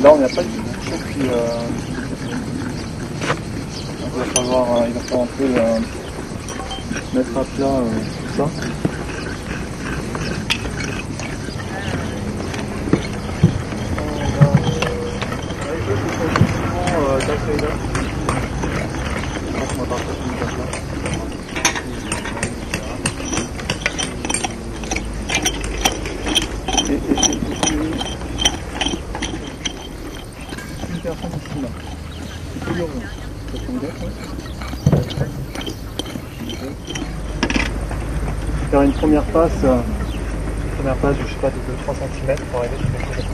Là, on n'a pas de bouche, puis il va falloir un peu mettre à plat tout ça. Une personne ici là. C'est toujours ça tombe bien, faire une première passe de je sais pas de 2-3 cm pour arriver sur quelque chose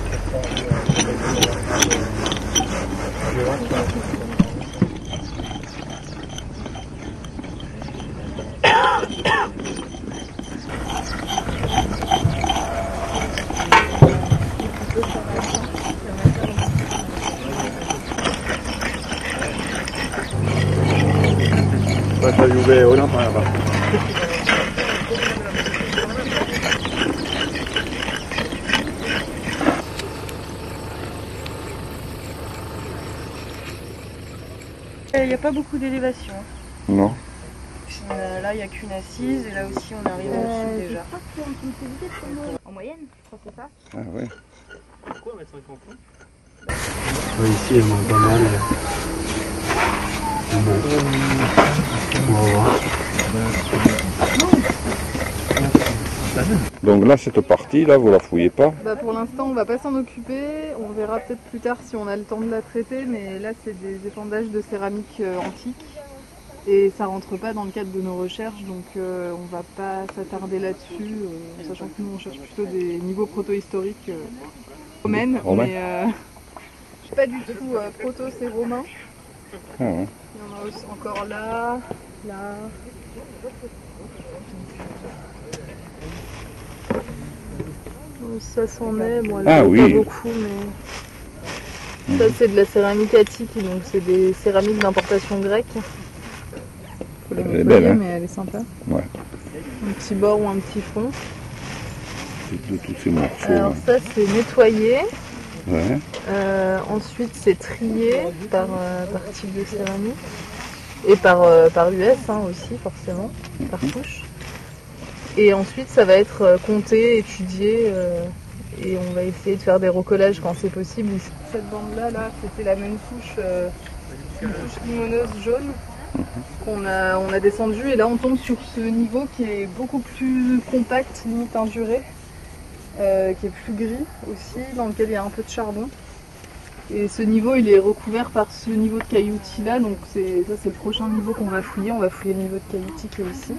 Basta Juve Olimpa là-bas. Il n'y a pas beaucoup d'élévation. Non. Là, il n'y a qu'une assise et là aussi, on arrive au-dessus déjà. En moyenne, je crois que c'est ça. Ah ouais. Pourquoi mettre 50 points? Ici, il y en a pas mal. Bon. On va voir. Donc là, cette partie-là, vous la fouillez pas? Bah pour l'instant, on va pas s'en occuper. On verra peut-être plus tard si on a le temps de la traiter. Mais là, c'est des épandages de céramique antique. Et ça rentre pas dans le cadre de nos recherches. Donc on va pas s'attarder là-dessus. Sachant que nous, on cherche plutôt des niveaux proto-historiques romaines. Romain. Mais je suis pas du tout proto, c'est romain. Ah ouais. Il y en a aussi encore là, là. Ça s'en est, moi là, oui. pas beaucoup, mais ça c'est de la céramique attique, donc c'est des céramiques d'importation grecque. Faut les nettoyer, belle, hein. mais elle est sympa. Ouais. Un petit bord ou un petit fond. De tous ces morceaux. Alors ça c'est nettoyé. Ouais. Ensuite c'est trié par type de céramique. Et par US hein, aussi forcément, par couche. Et ensuite ça va être compté, étudié et on va essayer de faire des recollages quand c'est possible. Cette bande là c'était la même couche, une couche limoneuse jaune qu'on a descendu et là on tombe sur ce niveau qui est beaucoup plus compact, limite injuré, qui est plus gris aussi, dans lequel il y a un peu de charbon. Et ce niveau il est recouvert par ce niveau de cailloutis là, donc ça c'est le prochain niveau qu'on va fouiller, on va fouiller le niveau de cailloutis qui est ici.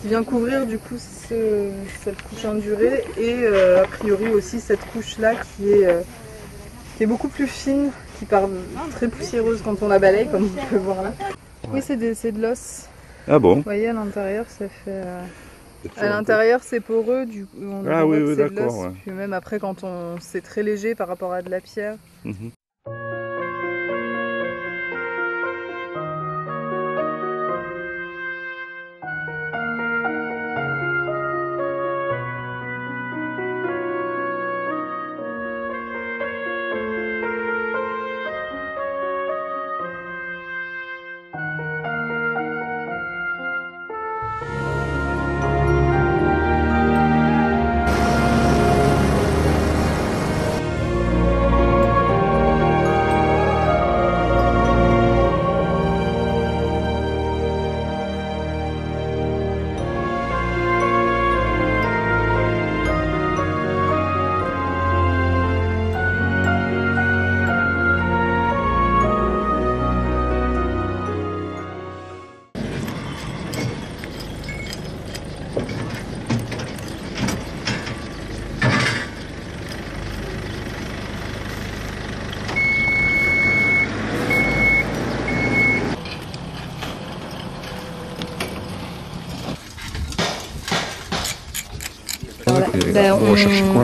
Qui vient couvrir du coup cette couche indurée et a priori aussi cette couche là qui est beaucoup plus fine, qui part très poussiéreuse quand on la balaye comme vous pouvez voir là. Oui c'est de l'os. Ah bon? Vous voyez à l'intérieur ça fait... À l'intérieur c'est poreux, du coup on voit oui, que c'est de l'os. d'accord. Ouais. Puis même après quand c'est très léger par rapport à de la pierre.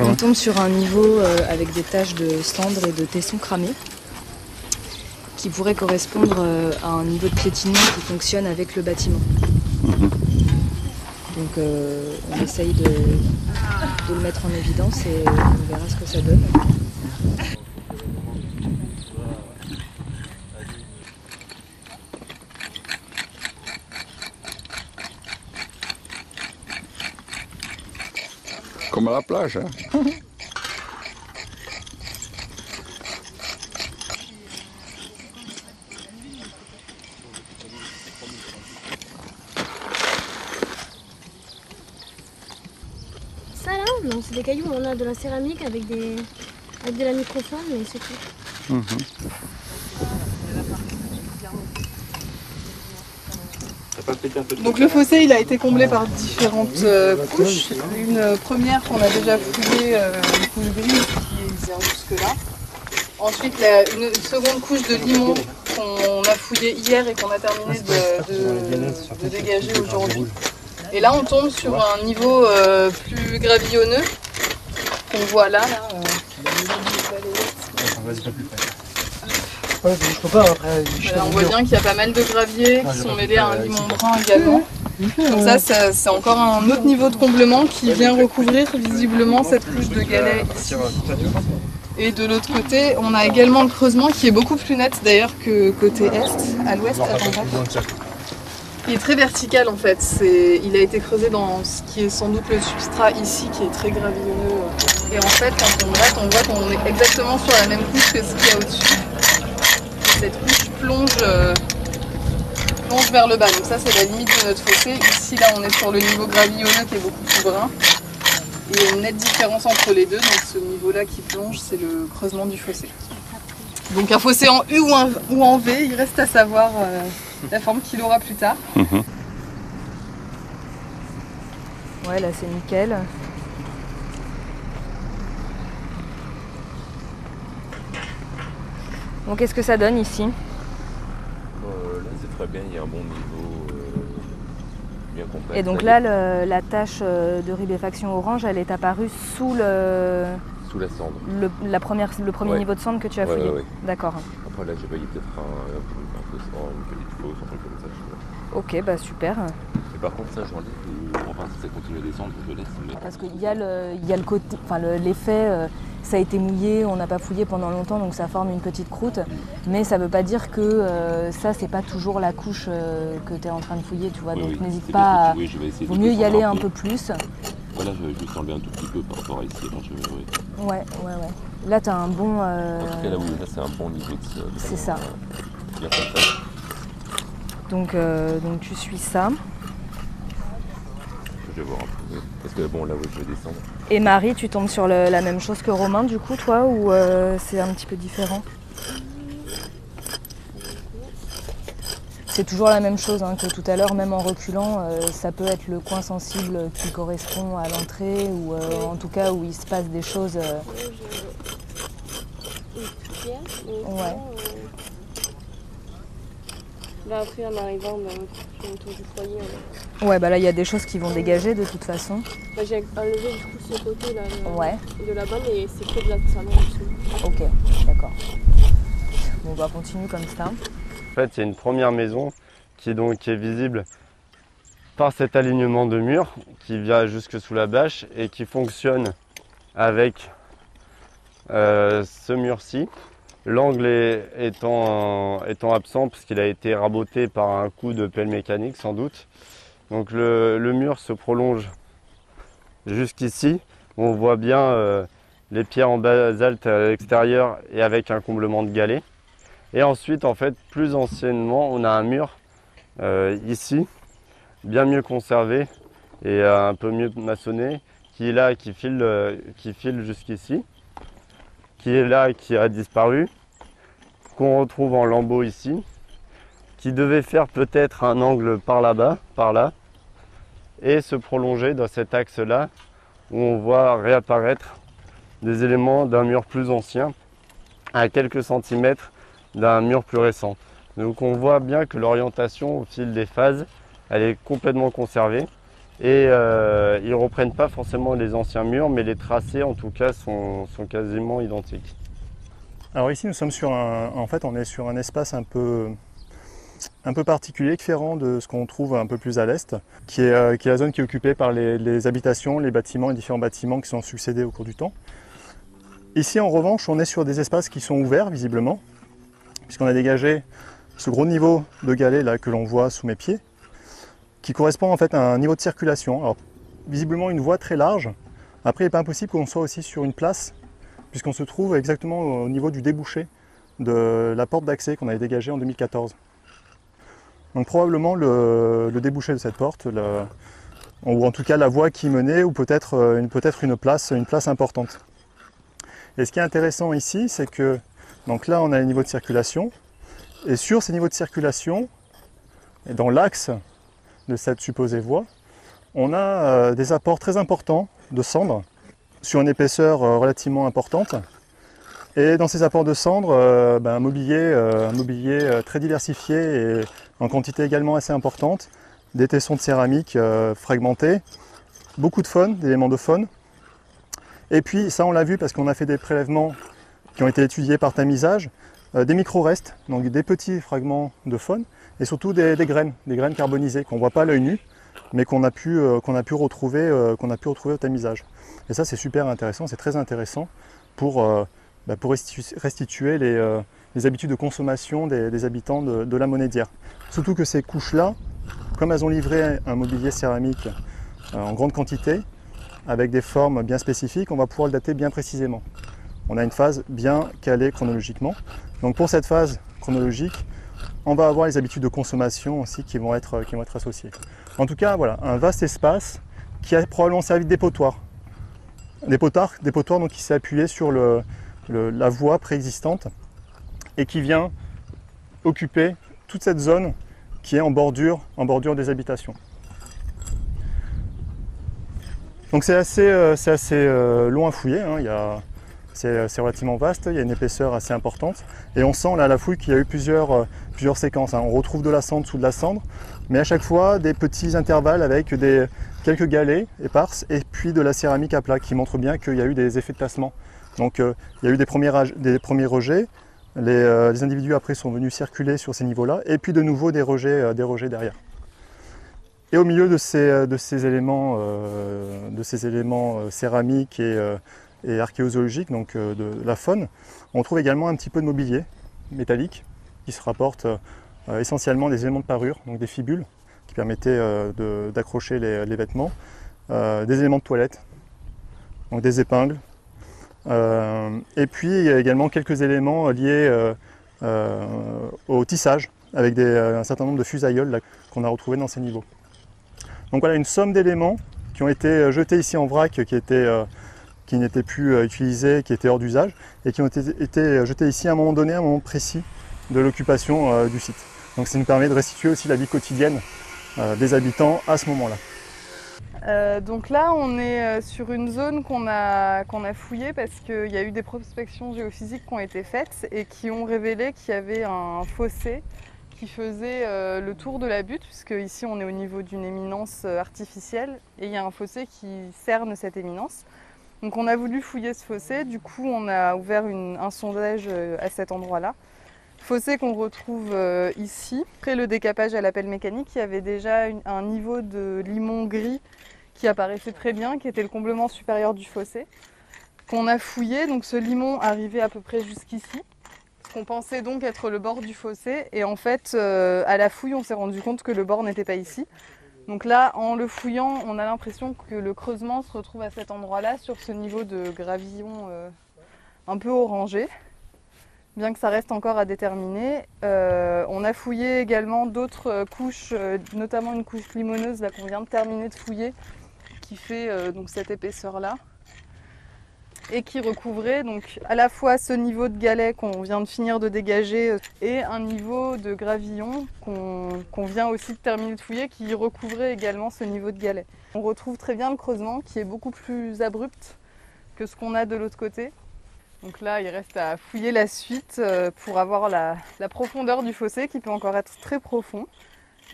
On tombe sur un niveau avec des taches de cendres et de tessons cramés qui pourrait correspondre à un niveau de piétinement qui fonctionne avec le bâtiment. Donc on essaye de le mettre en évidence et on verra ce que ça donne. comme à la plage. Hein. Ça là, non, c'est des cailloux, on a de la céramique avec de la microfaune, mais c'est tout. Donc le fossé il a été comblé par différentes couches. Une première qu'on a déjà fouillée, une couche grise qui vient jusque là. Ensuite une seconde couche de limon qu'on a fouillée hier et qu'on a terminé de dégager aujourd'hui. Et là on tombe sur un niveau plus gravillonneux qu'on voit là. Ouais, je peux pas après. Voilà, on voit bien qu'il y a pas mal de graviers qui sont mêlés à un limon brun également. Donc ça c'est encore un autre niveau de comblement qui vient recouvrir visiblement cette couche de galets ici. Et de l'autre côté, on a également le creusement qui est beaucoup plus net d'ailleurs que côté est, à l'ouest, à droite. Il est très vertical en fait. Il a été creusé dans ce qui est sans doute le substrat ici qui est très gravillonneux. Et en fait, quand on gratte, on voit qu'on est exactement sur la même couche que ce qu'il y a au-dessus. Cette couche plonge vers le bas. Donc ça, c'est la limite de notre fossé. Ici, là, on est sur le niveau gravillonneux qui est beaucoup plus brun. Et il y a une nette différence entre les deux. Donc ce niveau-là qui plonge, c'est le creusement du fossé. Donc un fossé en U ou en V, il reste à savoir la forme qu'il aura plus tard. Ouais, là c'est nickel. Donc qu'est-ce que ça donne ici? Là c'est très bien, il y a un bon niveau, bien complet. Et donc là, la tache de ribéfaction orange, elle est apparue sous sous la cendre. le premier niveau de cendre que tu as fouillé. Ouais. D'accord. Après là j'ai payé peut-être un une petite fausse, un truc comme ça. Je sais pas. Ok, bah super. Et par contre ça j'enlève, enfin si ça continue à descendre, je le laisse. Mais... Parce qu'il y a le côté, enfin l'effet, ça a été mouillé, on n'a pas fouillé pendant longtemps, donc ça forme une petite croûte. Mais ça ne veut pas dire que ça, c'est pas toujours la couche que tu es en train de fouiller, tu vois. Donc n'hésite pas à... Vaut mieux y aller un peu plus. Voilà, je vais juste enlever un tout petit peu par rapport à ici. Ouais. Là, tu as un bon... En tout cas, là, oui, là, c'est un bon niveau de... C'est ça. Bien comme ça. Donc tu suis ça. Je vais voir un peu. Parce que bon, là, je vais descendre. Et Marie, tu tombes sur la même chose que Romain, du coup, toi, ou c'est un petit peu différent? C'est toujours la même chose que tout à l'heure, même en reculant, ça peut être le coin sensible qui correspond à l'entrée, ou en tout cas où il se passe des choses. Ouais. Là après en arrivant autour du foyer. Ouais, bah là il y a des choses qui vont dégager de toute façon. Bah, j'ai enlevé du coup ce côté là de là-bas, mais c'est que de la salon en dessous. Ok, d'accord. Bon, on va continuer comme ça. En fait, il y a une première maison qui est visible par cet alignement de murs qui vient jusque sous la bâche et qui fonctionne avec ce mur-ci. L'angle étant absent parce qu'il a été raboté par un coup de pelle mécanique sans doute. Donc le mur se prolonge jusqu'ici. On voit bien les pierres en basalte à l'extérieur et avec un comblement de galets. Et ensuite, en fait, plus anciennement, on a un mur ici, bien mieux conservé et un peu mieux maçonné, qui est là, qui file jusqu'ici, qui est là, qui a disparu, qu'on retrouve en lambeaux ici, qui devait faire peut-être un angle par là-bas, par là, et se prolonger dans cet axe-là, où on voit réapparaître des éléments d'un mur plus ancien, à quelques centimètres d'un mur plus récent. Donc on voit bien que l'orientation au fil des phases, elle est complètement conservée et ils ne reprennent pas forcément les anciens murs, mais les tracés en tout cas sont quasiment identiques. Alors ici nous sommes sur on est sur un espace un peu particulier, différent de ce qu'on trouve un peu plus à l'est, qui est la zone qui est occupée par les habitations, les bâtiments, les différents bâtiments qui sont succédés au cours du temps. Ici en revanche, on est sur des espaces qui sont ouverts visiblement, puisqu'on a dégagé ce gros niveau de galets là que l'on voit sous mes pieds, qui correspond en fait à un niveau de circulation. Alors visiblement une voie très large Après, il n'est pas impossible qu'on soit aussi sur une place, puisqu'on se trouve exactement au niveau du débouché de la porte d'accès qu'on avait dégagée en 2014. Donc probablement le débouché de cette porte, ou en tout cas la voie qui menait, ou peut-être une place importante. Et ce qui est intéressant ici, c'est que donc là on a les niveaux de circulation, et sur ces niveaux de circulation, et dans l'axe de cette supposée voie, on a des apports très importants de cendres sur une épaisseur relativement importante. Et dans ces apports de cendres, un mobilier très diversifié et en quantité également assez importante, des tessons de céramique fragmentés, beaucoup de faune, d'éléments de faune. Et puis ça on l'a vu parce qu'on a fait des prélèvements qui ont été étudiés par tamisage, des micro-restes, donc des petits fragments de faune, et surtout des graines carbonisées qu'on ne voit pas à l'œil nu, mais qu'on a pu retrouver au tamisage. Et ça c'est super intéressant, c'est très intéressant pour restituer les habitudes de consommation des habitants de la Monédière. Surtout que ces couches-là, comme elles ont livré un mobilier céramique en grande quantité, avec des formes bien spécifiques, on va pouvoir le dater bien précisément. On a une phase bien calée chronologiquement. Donc pour cette phase chronologique, on va avoir les habitudes de consommation aussi qui vont être associées. En tout cas, voilà, un vaste espace qui a probablement servi de dépotoir. Dépotoir donc, qui s'est appuyé sur la voie préexistante et qui vient occuper toute cette zone qui est en bordure des habitations. Donc c'est assez long à fouiller, hein. C'est relativement vaste, il y a une épaisseur assez importante et on sent là à la fouille qu'il y a eu plusieurs séquences, hein. On retrouve de la cendre sous de la cendre, mais à chaque fois des petits intervalles avec quelques galets éparses et puis de la céramique à plat qui montre bien qu'il y a eu des effets de tassement. Donc il y a eu des premiers rejets, les individus après sont venus circuler sur ces niveaux-là et puis de nouveau des rejets derrière. Et au milieu de ces éléments céramiques et archéozoologiques, donc de la faune, on trouve également un petit peu de mobilier métallique qui se rapporte essentiellement des éléments de parure, donc des fibules qui permettaient d'accrocher les vêtements, des éléments de toilette, donc des épingles, et puis il y a également quelques éléments liés au tissage avec un certain nombre de fusailloles qu'on a retrouvés dans ces niveaux. Donc voilà une somme d'éléments qui ont été jetés ici en vrac, qui n'étaient plus utilisés, qui étaient hors d'usage, et qui ont été jetés ici à un moment donné, à un moment précis de l'occupation du site. Donc ça nous permet de restituer aussi la vie quotidienne des habitants à ce moment-là. Donc là on est sur une zone qu'on a fouillée parce qu'il y a eu des prospections géophysiques qui ont été faites et qui ont révélé qu'il y avait un fossé qui faisait le tour de la butte, puisque ici on est au niveau d'une éminence artificielle et il y a un fossé qui cerne cette éminence. Donc on a voulu fouiller ce fossé, du coup on a ouvert un sondage à cet endroit-là. Fossé qu'on retrouve ici. Après le décapage à la pelle mécanique, il y avait déjà un niveau de limon gris qui apparaissait très bien, qui était le comblement supérieur du fossé, qu'on a fouillé. Donc ce limon arrivait à peu près jusqu'ici, qu'on pensait donc être le bord du fossé, et en fait à la fouille on s'est rendu compte que le bord n'était pas ici. Donc là en le fouillant on a l'impression que le creusement se retrouve à cet endroit là, sur ce niveau de gravillon un peu orangé, bien que ça reste encore à déterminer. On a fouillé également d'autres couches, notamment une couche limoneuse là qu'on vient de terminer de fouiller, qui fait donc cette épaisseur là, et qui recouvrait donc à la fois ce niveau de galets qu'on vient de finir de dégager et un niveau de gravillon qu'on vient aussi de terminer de fouiller, qui recouvrait également ce niveau de galets. On retrouve très bien le creusement qui est beaucoup plus abrupt que ce qu'on a de l'autre côté. Donc là il reste à fouiller la suite pour avoir la profondeur du fossé qui peut encore être très profond.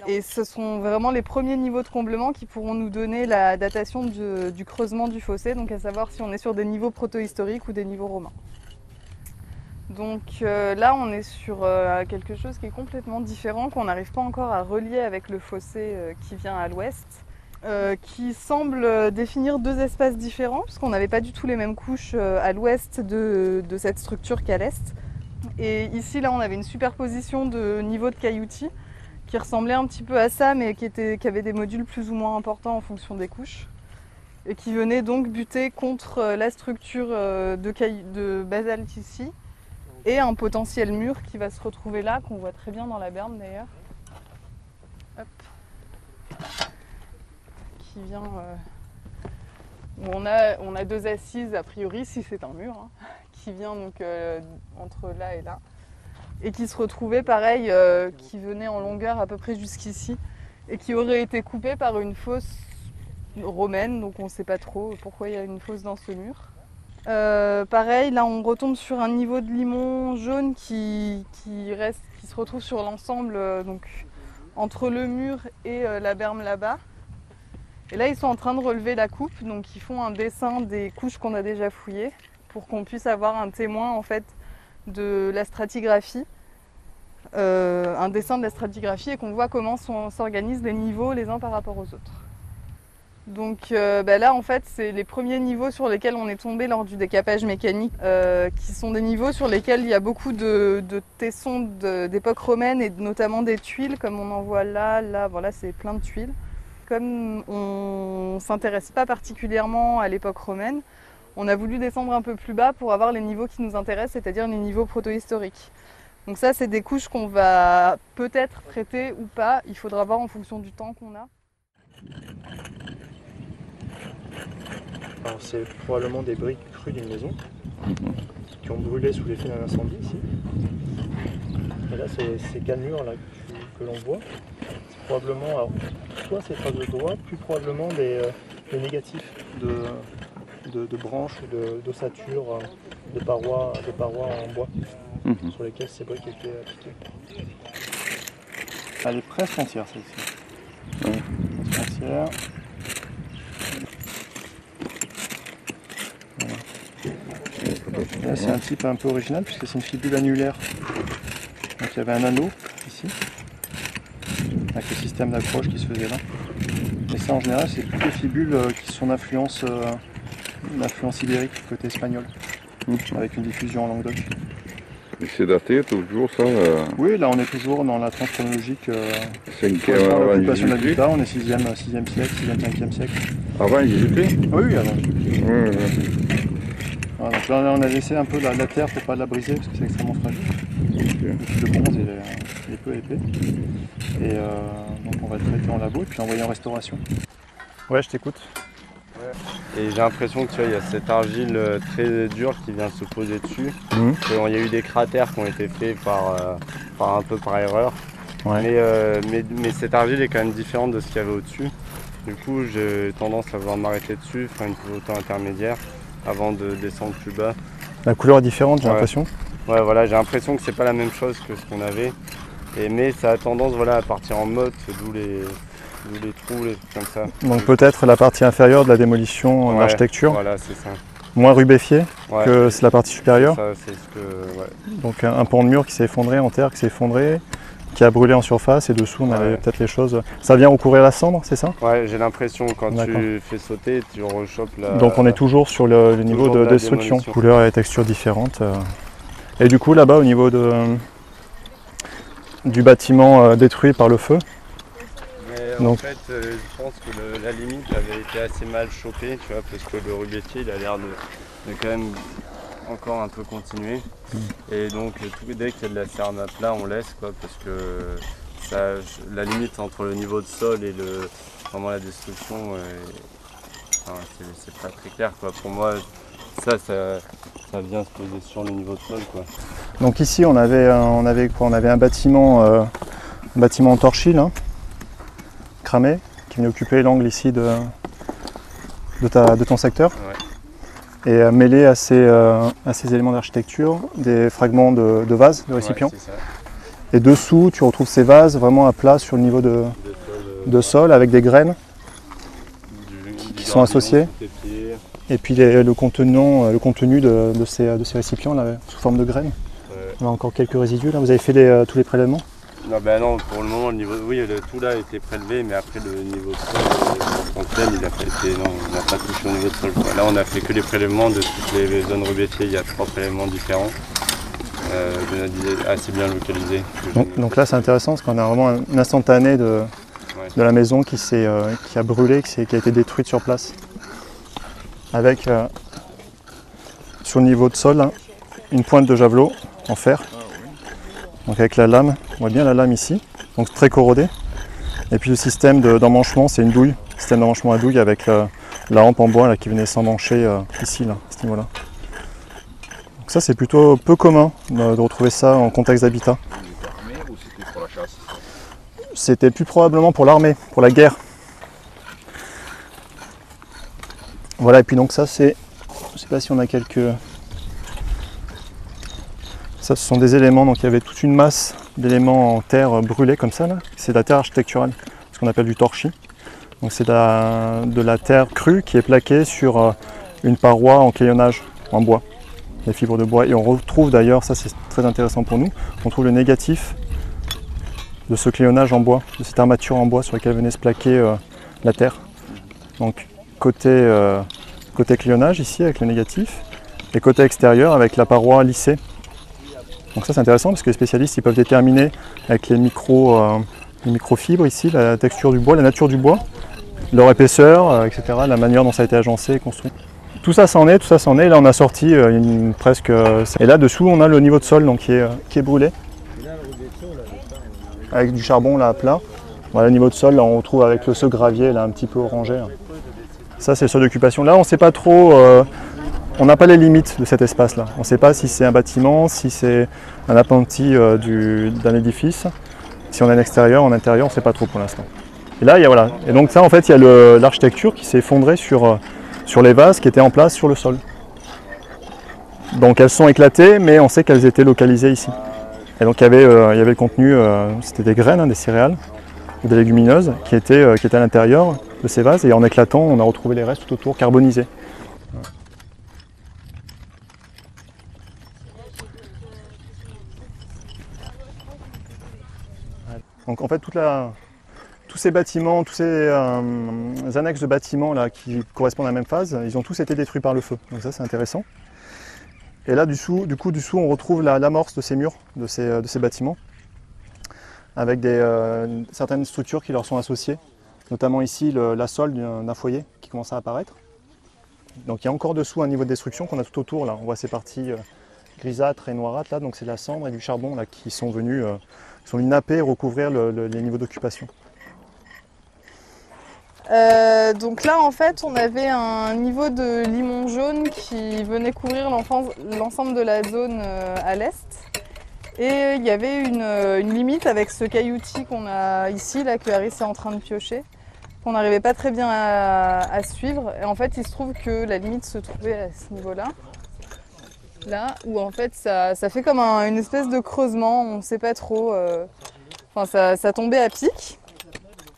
Et ce sont vraiment les premiers niveaux de comblement qui pourront nous donner la datation du creusement du fossé, donc à savoir si on est sur des niveaux protohistoriques ou des niveaux romains. Donc là on est sur quelque chose qui est complètement différent, qu'on n'arrive pas encore à relier avec le fossé qui vient à l'ouest, qui semble définir deux espaces différents, puisqu'on n'avait pas du tout les mêmes couches à l'ouest de cette structure qu'à l'est. Et ici là on avait une superposition de niveaux de cailloutis qui ressemblait un petit peu à ça, mais qui avait des modules plus ou moins importants en fonction des couches. et qui venait donc buter contre la structure de basalte ici et un potentiel mur qui va se retrouver là, qu'on voit très bien dans la berme d'ailleurs. Hop. Qui vient... où on a deux assises a priori, si c'est un mur, hein, qui vient donc entre là et là. Et qui se retrouvait pareil, qui venait en longueur à peu près jusqu'ici et qui aurait été coupé par une fosse romaine, donc on ne sait pas trop pourquoi il y a une fosse dans ce mur. Pareil, là on retombe sur un niveau de limon jaune qui se retrouve sur l'ensemble, donc entre le mur et la berme là-bas. Et là ils sont en train de relever la coupe, donc ils font un dessin des couches qu'on a déjà fouillées pour qu'on puisse avoir un témoin en fait de la stratigraphie, un dessin de la stratigraphie et qu'on voit comment s'organisent les niveaux les uns par rapport aux autres. Donc là en fait c'est les premiers niveaux sur lesquels on est tombé lors du décapage mécanique, qui sont des niveaux sur lesquels il y a beaucoup de tessons d'époque romaine et notamment des tuiles comme on en voit là, voilà c'est plein de tuiles. Comme on ne s'intéresse pas particulièrement à l'époque romaine, on a voulu descendre un peu plus bas pour avoir les niveaux qui nous intéressent, c'est-à-dire les niveaux protohistoriques. Donc ça, c'est des couches qu'on va peut-être traiter ou pas. Il faudra voir en fonction du temps qu'on a. Alors c'est probablement des briques crues d'une maison qui ont brûlé sous l'effet d'un incendie ici. Et là, ces cannelures là que l'on voit, c'est probablement, alors, soit ces traces de doigts, plus probablement des négatifs de branches ou d'ossature de parois en bois sur lesquelles ces briques étaient appliquées. Elle est presque entière celle-ci. Presque entière. Voilà. Là c'est un type un peu original puisque c'est une fibule annulaire. Donc il y avait un anneau ici avec le système d'accroche qui se faisait là. Et ça en général c'est toutes les fibules qui sont d'influence ibérique côté espagnol, avec une diffusion en Languedoc. Et c'est daté toujours ça Oui, là on est toujours dans la tranche chronologique. C'est une l'occupation de l'habitat, on est 6e siècle, 6e, 5e siècle. Avant Jésus-Christ? Oui, avant. Oui. Voilà, donc là on a laissé un peu la terre pour ne pas la briser parce que c'est extrêmement fragile. Okay. Le bronze il est peu épais. Et donc on va le traiter en labo et puis l'envoyer en restauration. Ouais, je t'écoute. Et j'ai l'impression qu'il y a cette argile très dure qui vient se poser dessus. Il y a eu des cratères qui ont été faits un peu par erreur. Ouais. Mais cette argile est quand même différente de ce qu'il y avait au-dessus. Du coup, j'ai tendance à vouloir m'arrêter dessus, faire une photo intermédiaire avant de descendre plus bas. La couleur est différente, j'ai l'impression. Ouais, voilà, j'ai l'impression que c'est pas la même chose que ce qu'on avait. Mais ça a tendance à partir en motte, d'où les trous, les trucs comme ça. Donc peut-être la partie inférieure de la démolition de l'architecture. Voilà, c'est ça. Moins rubéfiée que c'est la partie supérieure. Ça, c'est ce que, Donc un pan de mur qui s'est effondré en terre, qui s'est effondré, qui a brûlé en surface et dessous on avait peut-être les choses. Ça vient recouvrir la cendre, c'est ça? Ouais, j'ai l'impression quand tu fais sauter, tu rechopes la... Donc on est toujours sur le niveau de destruction. Couleur et texture différentes. Et du coup là-bas au niveau du bâtiment détruit par le feu. En fait, je pense que la limite avait été assez mal chopée, tu vois, parce que le rubétier il a l'air de quand même encore un peu continuer. Et donc dès qu'il y a de la cerne à plat, on laisse quoi, parce que la limite entre le niveau de sol et vraiment la destruction, c'est pas très clair quoi. Pour moi, ça vient se poser sur le niveau de sol quoi. Donc ici on avait un bâtiment en torchis hein, cramé qui venait occuper l'angle ici de ton secteur. Ouais. Et mêlé à ces éléments d'architecture, des fragments de vases, de récipients. Ouais, et dessous tu retrouves ces vases vraiment à plat sur le niveau de sol avec des graines qui sont associées. Et puis le contenu de ces récipients là, sous forme de graines. Ouais. On a encore quelques résidus là. Vous avez fait tous les prélèvements? Non, non, pour le moment, le niveau, tout là a été prélevé, mais après le niveau de sol, il n'a pas touché au niveau de sol. Quoi. Là, on a fait que les prélèvements de toutes les zones rubéfiées. Il y a 3 prélèvements différents, assez bien localisés. Donc là, c'est intéressant parce qu'on a vraiment un instantané de la maison qui a brûlé, qui a été détruite sur place. avec sur le niveau de sol hein, une pointe de javelot en fer. Donc avec la lame, on voit bien la lame ici, donc très corrodée. Et puis le système d'emmanchement, c'est une douille, système d'emmanchement à douille avec la hampe en bois là, qui venait s'emmancher ici, là, à ce niveau-là. Donc ça c'est plutôt peu commun de retrouver ça en contexte d'habitat. C'était plus probablement pour l'armée, pour la guerre. Voilà, et puis donc ça c'est, je ne sais pas si on a quelques... Ça ce sont des éléments, donc il y avait toute une masse d'éléments en terre brûlés comme ça là. C'est de la terre architecturale, ce qu'on appelle du torchis. Donc c'est de la terre crue qui est plaquée sur une paroi en caillonnage en bois, des fibres de bois. Et on retrouve d'ailleurs, ça c'est très intéressant pour nous, on trouve le négatif de ce claillonnage en bois, de cette armature en bois sur laquelle venait se plaquer la terre. Donc côté claillonnage ici avec le négatif et côté extérieur avec la paroi lissée. Donc ça c'est intéressant parce que les spécialistes ils peuvent déterminer avec les microfibres ici, la texture du bois, la nature du bois, leur épaisseur, etc., la manière dont ça a été agencé et construit. Tout ça c'en est, et là on a sorti presque... Et là dessous on a le niveau de sol donc, qui est brûlé. Avec du charbon là à plat. Voilà, le niveau de sol, là, on retrouve avec le ce gravier là un petit peu orangé. Là. Ça c'est le sol d'occupation. Là on ne sait pas trop, on n'a pas les limites de cet espace là. On ne sait pas si c'est un bâtiment, si c'est un appentis d'un édifice, si on est en extérieur, en intérieur, on ne sait pas trop pour l'instant. Et là, voilà. Et donc ça en fait il y a l'architecture qui s'est effondrée sur les vases qui étaient en place sur le sol. Donc elles sont éclatées mais on sait qu'elles étaient localisées ici. Et donc il y avait le contenu, c'était des graines, hein, des céréales ou des légumineuses qui étaient à l'intérieur de ces vases et en éclatant on a retrouvé les restes tout autour carbonisés. Donc en fait tous ces bâtiments, tous ces annexes de bâtiments là, qui correspondent à la même phase, ils ont tous été détruits par le feu. Donc ça c'est intéressant. Et là, du coup, on retrouve l'amorce de ces murs, de ces bâtiments, avec certaines structures qui leur sont associées, notamment ici la sole d'un foyer qui commence à apparaître. Donc il y a encore dessous un niveau de destruction qu'on a tout autour. Là. On voit ces parties grisâtres et noirâtres, là, donc c'est de la cendre et du charbon là, qui sont venus napper et recouvrir les niveaux d'occupation. Donc là en fait on avait un niveau de limon jaune qui venait couvrir l'ensemble de la zone à l'est et il y avait une limite avec ce cailloutis qu'on a ici là que Harris est en train de piocher qu'on n'arrivait pas très bien à suivre et en fait il se trouve que la limite se trouvait à ce niveau là où en fait ça fait comme une espèce de creusement, on ne sait pas trop, ça tombait à pic.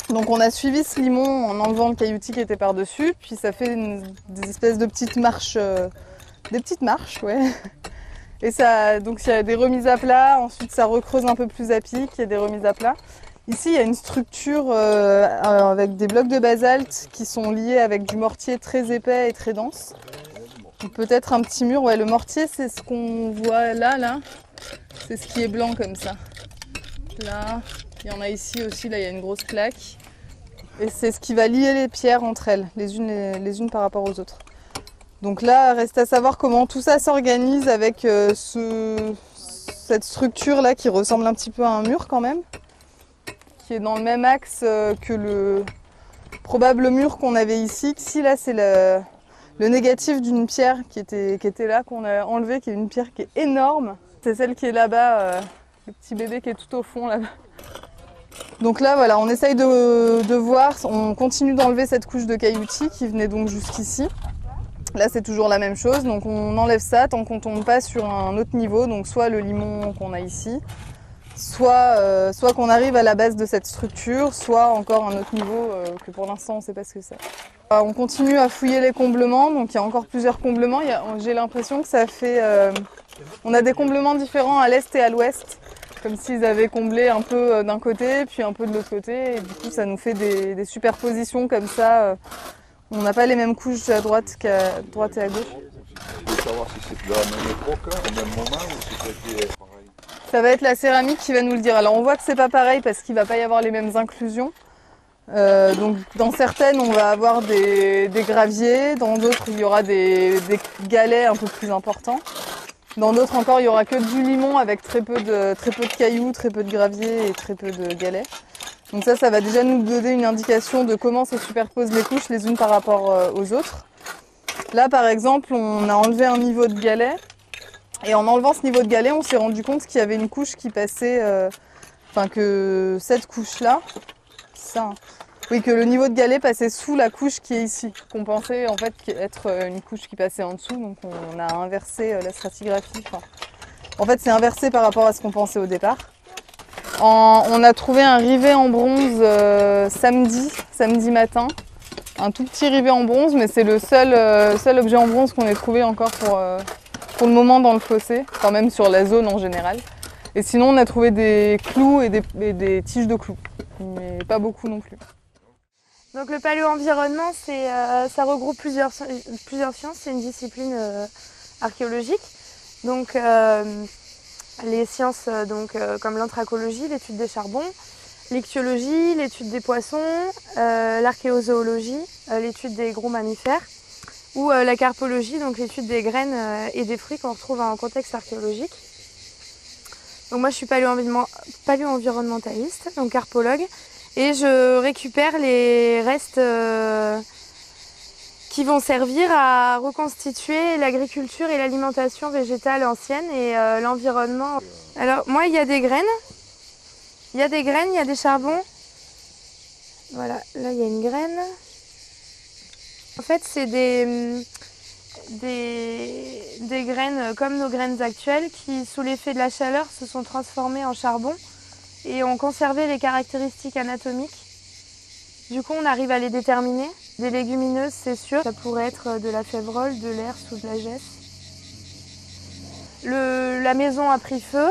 Donc on a suivi ce limon en enlevant le cailloutis qui était par-dessus, puis ça fait des espèces de petites marches, ouais. Et donc il y a des remises à plat, ensuite ça recreuse un peu plus à pic, il y a des remises à plat. Ici il y a une structure avec des blocs de basalte qui sont liés avec du mortier très épais et très dense. Peut-être un petit mur, ouais, le mortier c'est ce qu'on voit là, c'est ce qui est blanc comme ça. Là, il y en a ici aussi, là il y a une grosse plaque. Et c'est ce qui va lier les pierres entre elles, les unes par rapport aux autres. Donc là, reste à savoir comment tout ça s'organise avec cette structure là qui ressemble un petit peu à un mur quand même, qui est dans le même axe que le probable mur qu'on avait ici. Ici là c'est le négatif d'une pierre qui était là, qu'on a enlevé, qui est une pierre qui est énorme. C'est celle qui est là-bas, le petit bébé qui est tout au fond là-bas. Donc là voilà, on essaye de voir, on continue d'enlever cette couche de cailloutis qui venait donc jusqu'ici. Là c'est toujours la même chose, donc on enlève ça tant qu'on tombe pas sur un autre niveau, donc soit le limon qu'on a ici, soit qu'on arrive à la base de cette structure, soit encore un autre niveau que pour l'instant on ne sait pas ce que c'est. On continue à fouiller les comblements, donc il y a encore plusieurs comblements, j'ai l'impression que ça fait... on a des comblements différents à l'est et à l'ouest. Comme s'ils avaient comblé un peu d'un côté, puis un peu de l'autre côté. Et du coup, ça nous fait des superpositions comme ça. On n'a pas les mêmes couches à droite et à gauche. Je veux savoir si c'est de la même époque, au même moment, ou si c'était pareil. Ça va être la céramique qui va nous le dire. Alors on voit que c'est pas pareil parce qu'il va pas y avoir les mêmes inclusions. Donc dans certaines, on va avoir des graviers, dans d'autres, il y aura des galets un peu plus importants. Dans d'autres encore, il y aura que du limon avec très peu de cailloux, très peu de graviers et très peu de galets. Donc ça va déjà nous donner une indication de comment se superposent les couches les unes par rapport aux autres. Là, par exemple, on a enlevé un niveau de galet. Et en enlevant ce niveau de galet, on s'est rendu compte qu'il y avait une couche qui passait... que cette couche-là, oui, que le niveau de galet passait sous la couche qui est ici, qu'on pensait en fait être une couche qui passait en dessous, donc on a inversé la stratigraphie. En fait, c'est inversé par rapport à ce qu'on pensait au départ. On a trouvé un rivet en bronze samedi matin, un tout petit rivet en bronze, mais c'est le seul objet en bronze qu'on ait trouvé encore pour le moment dans le fossé, enfin même sur la zone en général. Et sinon, on a trouvé des clous et des tiges de clous, mais pas beaucoup non plus. Donc le paléo-environnement, ça regroupe plusieurs sciences, c'est une discipline archéologique. Donc les sciences comme l'anthracologie, l'étude des charbons, l'ichtyologie, l'étude des poissons, l'archéozoologie, l'étude des gros mammifères, ou la carpologie, donc l'étude des graines et des fruits qu'on retrouve en contexte archéologique. Donc moi je suis paléo-environnementaliste, donc carpologue, et je récupère les restes qui vont servir à reconstituer l'agriculture et l'alimentation végétale ancienne et l'environnement. Alors moi il y a des graines, il y a des charbons. Voilà, là il y a une graine. En fait c'est des graines comme nos graines actuelles qui, sous l'effet de la chaleur, se sont transformées en charbon et ont conservé les caractéristiques anatomiques. Du coup, on arrive à les déterminer. Des légumineuses, c'est sûr. Ça pourrait être de la févrole, de l'herse ou de la gesse. La maison a pris feu.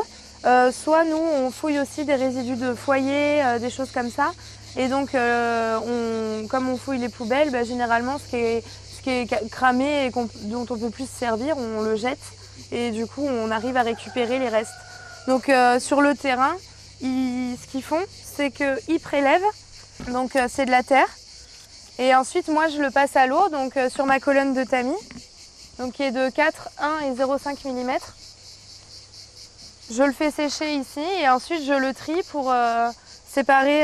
Soit nous, on fouille aussi des résidus de foyer, des choses comme ça. Et donc, comme on fouille les poubelles, généralement, ce qui est cramé et dont on ne peut plus se servir, on le jette. Et du coup, on arrive à récupérer les restes. Donc, sur le terrain, ce qu'ils font, c'est qu'ils prélèvent. Donc, c'est de la terre. Et ensuite, moi, je le passe à l'eau, donc sur ma colonne de tamis, donc qui est de 4, 1 et 0,5 mm. Je le fais sécher ici et ensuite je le trie pour séparer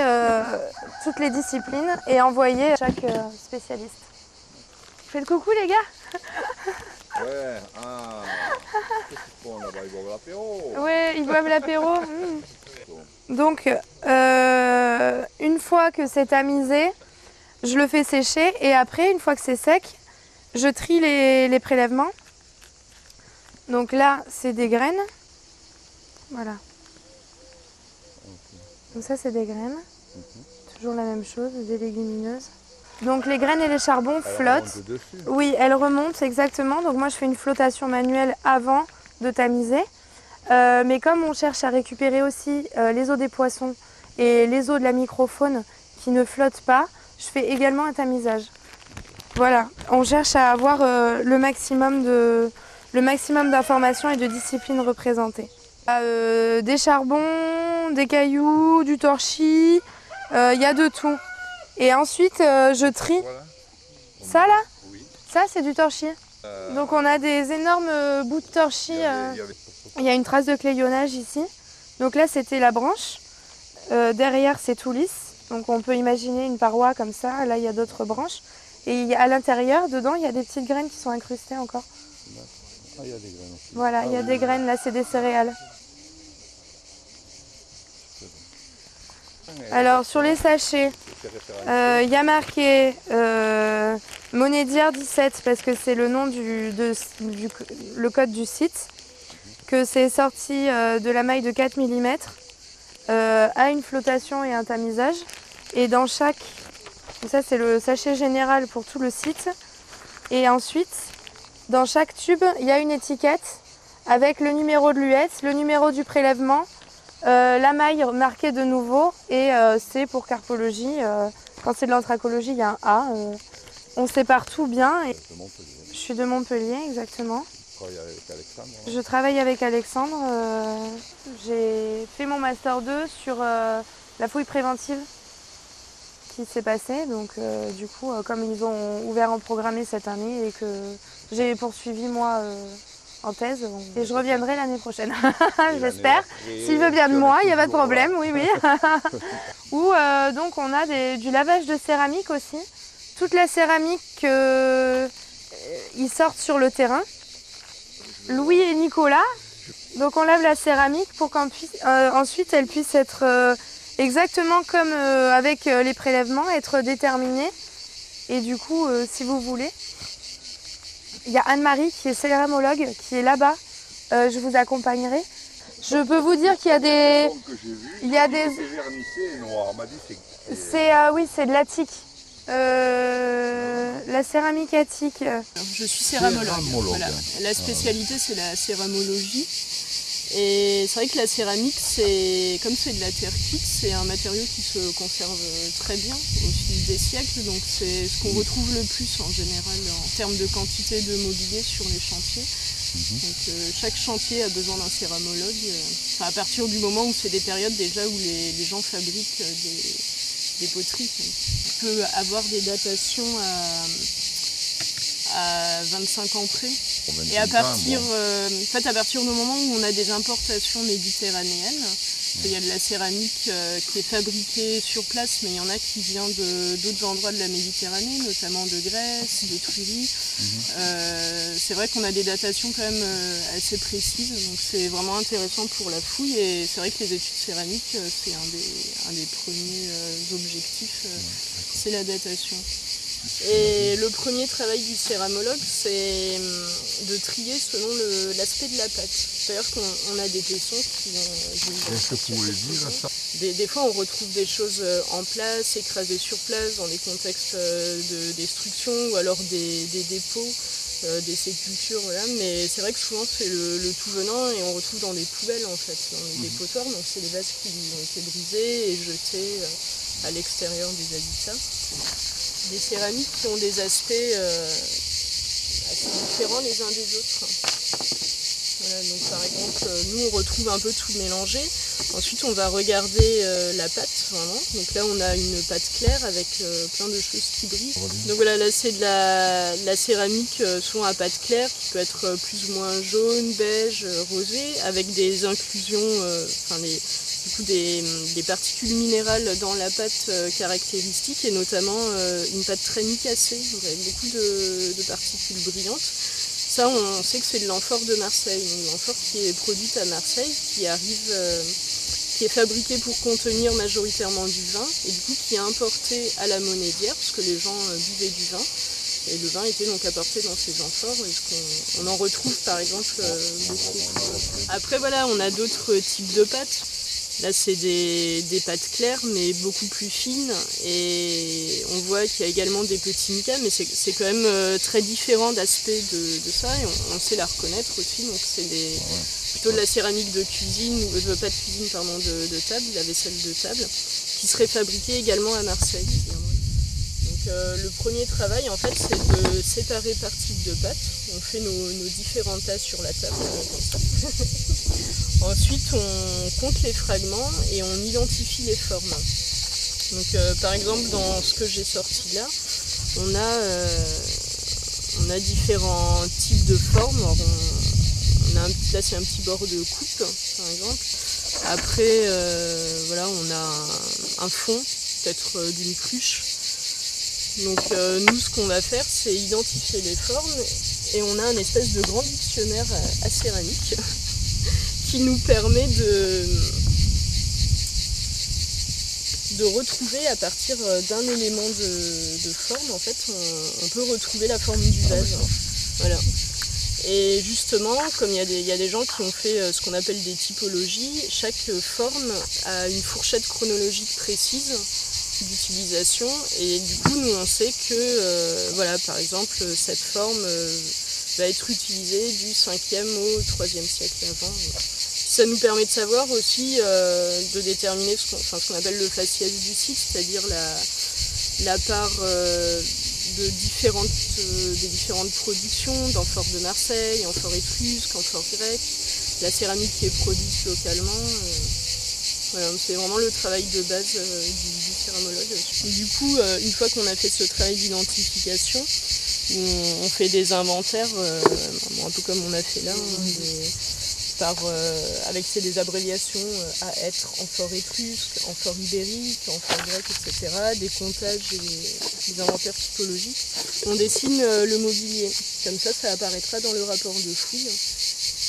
toutes les disciplines et envoyer à chaque spécialiste. Faites coucou les gars. Ouais, qu'est-ce qu'ils font là-bas? Ils boivent l'apéro. Ouais, ils boivent l'apéro. Donc, une fois que c'est tamisé, je le fais sécher et après, une fois que c'est sec, je trie les prélèvements. Donc là, c'est des graines. Voilà. Donc ça, c'est des graines. Toujours la même chose, des légumineuses. Donc les graines et les charbons flottent. Oui, elles remontent exactement. Donc moi, je fais une flottation manuelle avant de tamiser. Mais comme on cherche à récupérer aussi les os des poissons et les os de la microfaune qui ne flottent pas, je fais également un tamisage. Voilà, on cherche à avoir le maximum d'informations et de disciplines représentées. Des charbons, des cailloux, du torchis, il y a de tout. Et ensuite, je trie. Ça là? Ça, c'est du torchis. Donc on a des énormes bouts de torchis. Il y a une trace de clayonnage ici. Donc là, c'était la branche. Derrière, c'est tout lisse. Donc on peut imaginer une paroi comme ça. Là, il y a d'autres branches. Et à l'intérieur, dedans, il y a des petites graines qui sont incrustées encore. Ah, il y a des graines aussi. Voilà, il y a des graines. Là, c'est des céréales. Alors, sur les sachets, il y a marqué Monédière 17 parce que c'est le nom le code du site. Que c'est sorti de la maille de 4 mm à une flottation et un tamisage. Et dans chaque... Ça, c'est le sachet général pour tout le site. Et ensuite, dans chaque tube, il y a une étiquette avec le numéro de l'UET, le numéro du prélèvement, la maille marquée de nouveau et C pour carpologie. Quand c'est de l'anthracologie, il y a un A. On sépare tout bien. Et... Je suis de Montpellier, exactement. Je travaille avec Alexandre. J'ai fait mon master 2 sur la fouille préventive qui s'est passé. Donc du coup, comme ils ont ouvert en programmé cette année et que j'ai poursuivi moi en thèse, et je reviendrai l'année prochaine, j'espère. S'il veut bien de moi, il n'y a pas de problème, oui, oui. Ou donc on a du lavage de céramique aussi. Toute la céramique ils sortent sur le terrain. Louis et Nicolas. Donc on lave la céramique pour qu'ensuite elle puisse être exactement comme avec les prélèvements, être déterminée. Et du coup, si vous voulez, il y a Anne-Marie qui est céramologue, qui est là-bas. Je vous accompagnerai. Je peux vous dire qu'il y a des... Oui, c'est de l'attique. La céramique attique. Je suis céramologue. Voilà. La spécialité, c'est la céramologie. Et c'est vrai que la céramique, comme c'est de la terre cuite, c'est un matériau qui se conserve très bien au fil des siècles. Donc c'est ce qu'on retrouve le plus en général en termes de quantité de mobilier sur les chantiers. Donc chaque chantier a besoin d'un céramologue. À partir du moment où c'est des périodes déjà où les gens fabriquent des poteries. On peut avoir des datations à 25 ans près. Et à partir du moment où on a des importations méditerranéennes, il y a de la céramique qui est fabriquée sur place, mais il y en a qui vient d'autres endroits de la Méditerranée, notamment de Grèce, d'Étrurie. C'est vrai qu'on a des datations quand même assez précises, donc c'est vraiment intéressant pour la fouille. Et c'est vrai que les études céramiques, c'est un des premiers objectifs, c'est la datation. Et le premier travail du céramologue, c'est de trier selon l'aspect de la pâte. C'est-à-dire qu'on a des tessons qui ont... Des fois, on retrouve des choses en place, écrasées sur place, dans des contextes de destruction, ou alors des dépôts, des sépultures, voilà. Mais c'est vrai que souvent, c'est le tout venant, et on retrouve dans des poubelles, en fait, dans les dépotoirs. Donc, c'est des vases qui ont été brisés et jetés à l'extérieur des habitats. Des céramiques qui ont des aspects assez différents les uns des autres. Voilà, donc par exemple, nous on retrouve un peu tout mélangé. Ensuite on va regarder la pâte, vraiment. Donc là on a une pâte claire avec plein de choses qui brillent. Donc voilà, là c'est de la céramique souvent à pâte claire qui peut être plus ou moins jaune, beige, rosé, avec des inclusions, des particules minérales dans la pâte caractéristiques, et notamment une pâte très micacée, avec beaucoup de particules brillantes. Ça, on sait que c'est de l'amphore de Marseille, une amphore qui est produite à Marseille, qui est fabriquée pour contenir majoritairement du vin, et du coup qui est importée à la Monédière, parce que les gens buvaient du vin. Et le vin était donc apporté dans ces amphores, et on en retrouve par exemple beaucoup. Après voilà, on a d'autres types de pâtes. Là c'est des pâtes claires mais beaucoup plus fines, et on voit qu'il y a également des petits micas, mais c'est quand même très différent d'aspect de ça, et on sait la reconnaître aussi. Donc c'est plutôt de la céramique de cuisine, pas de cuisine pardon, de table, la vaisselle de table, qui serait fabriquée également à Marseille. Donc le premier travail en fait c'est de séparer par type de pâte. On fait nos différents tas sur la table comme ça. Ensuite, on compte les fragments et on identifie les formes. Donc, par exemple, dans ce que j'ai sorti là, on a différents types de formes. Alors, là, c'est un petit bord de coupe, par exemple. Après, voilà, on a un fond, peut-être d'une cruche. Donc, nous, ce qu'on va faire, c'est identifier les formes, et on a un espèce de grand dictionnaire à céramique qui nous permet de retrouver à partir d'un élément de forme, en fait, on peut retrouver la forme du vase. Voilà. Et justement, comme il y a des gens qui ont fait ce qu'on appelle des typologies, chaque forme a une fourchette chronologique précise d'utilisation, et du coup, nous on sait que, voilà, par exemple, cette forme va être utilisée du 5e au 3e siècle avant. Ça nous permet de savoir aussi, de déterminer ce qu'on appelle le faciès du site, c'est-à-dire la part des différentes productions, d'amphore de Marseille, amphore étrusque, amphore grecque, la céramique qui est produite localement. Voilà, c'est vraiment le travail de base du céramologue. Et du coup, une fois qu'on a fait ce travail d'identification, on fait des inventaires, un peu comme on a fait là, avec des abréviations à être amphore étrusque, amphore ibérique, amphore grec, etc., des comptages et des inventaires typologiques. On dessine le mobilier, comme ça apparaîtra dans le rapport de fouille.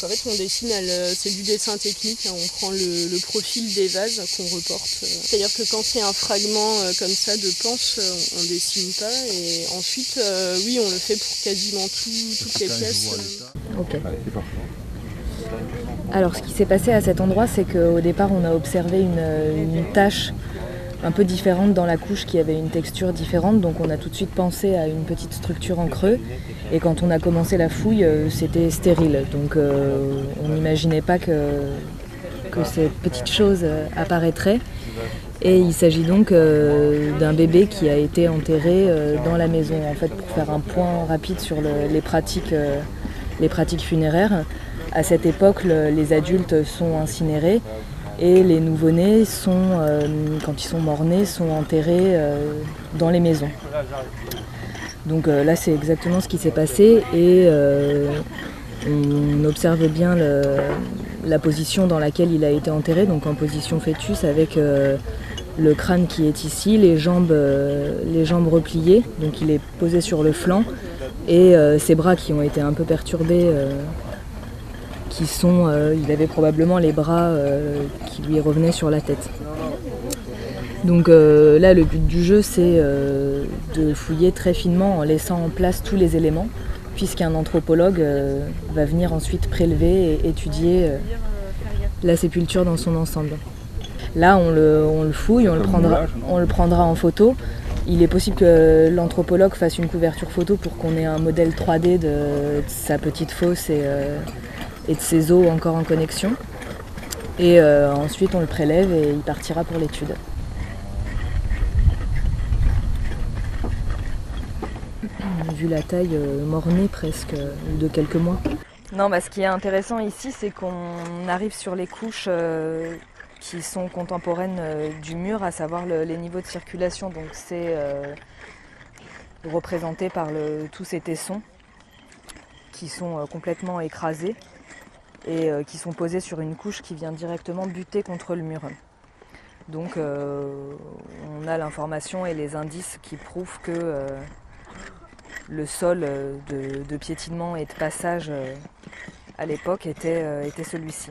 En fait, on dessine, c'est du dessin technique, hein, on prend le profil des vases qu'on reporte. C'est-à-dire que quand c'est un fragment comme ça de planche, on ne dessine pas. Et ensuite, oui, on le fait pour quasiment toutes les pièces. Ok. Alors, ce qui s'est passé à cet endroit, c'est qu'au départ, on a observé une tache un peu différente dans la couche qui avait une texture différente, donc on a tout de suite pensé à une petite structure en creux, et quand on a commencé la fouille, c'était stérile, donc on n'imaginait pas que cette petite chose apparaîtrait, et il s'agit donc d'un bébé qui a été enterré dans la maison, en fait, pour faire un point rapide sur les pratiques funéraires. À cette époque, les adultes sont incinérés, et les nouveau-nés, quand ils sont morts-nés, sont enterrés dans les maisons. Donc là, c'est exactement ce qui s'est passé, et on observe bien la position dans laquelle il a été enterré, donc en position fœtus, avec le crâne qui est ici, les jambes repliées, donc il est posé sur le flanc, et ses bras qui ont été un peu perturbés, il avait probablement les bras qui lui revenaient sur la tête. Donc là, le but du jeu, c'est de fouiller très finement en laissant en place tous les éléments, puisqu'un anthropologue va venir ensuite prélever et étudier la sépulture dans son ensemble. Là, on le fouille, on le prendra en photo. Il est possible que l'anthropologue fasse une couverture photo pour qu'on ait un modèle 3D de sa petite fosse et de ses os encore en connexion. Et ensuite on le prélève et il partira pour l'étude. Vu la taille mort-née presque, de quelques mois. Non, ce qui est intéressant ici, c'est qu'on arrive sur les couches qui sont contemporaines du mur, à savoir les niveaux de circulation. Donc c'est représenté par tous ces tessons qui sont complètement écrasés et qui sont posés sur une couche qui vient directement buter contre le mur. Donc on a l'information et les indices qui prouvent que le sol de piétinement et de passage à l'époque était celui-ci.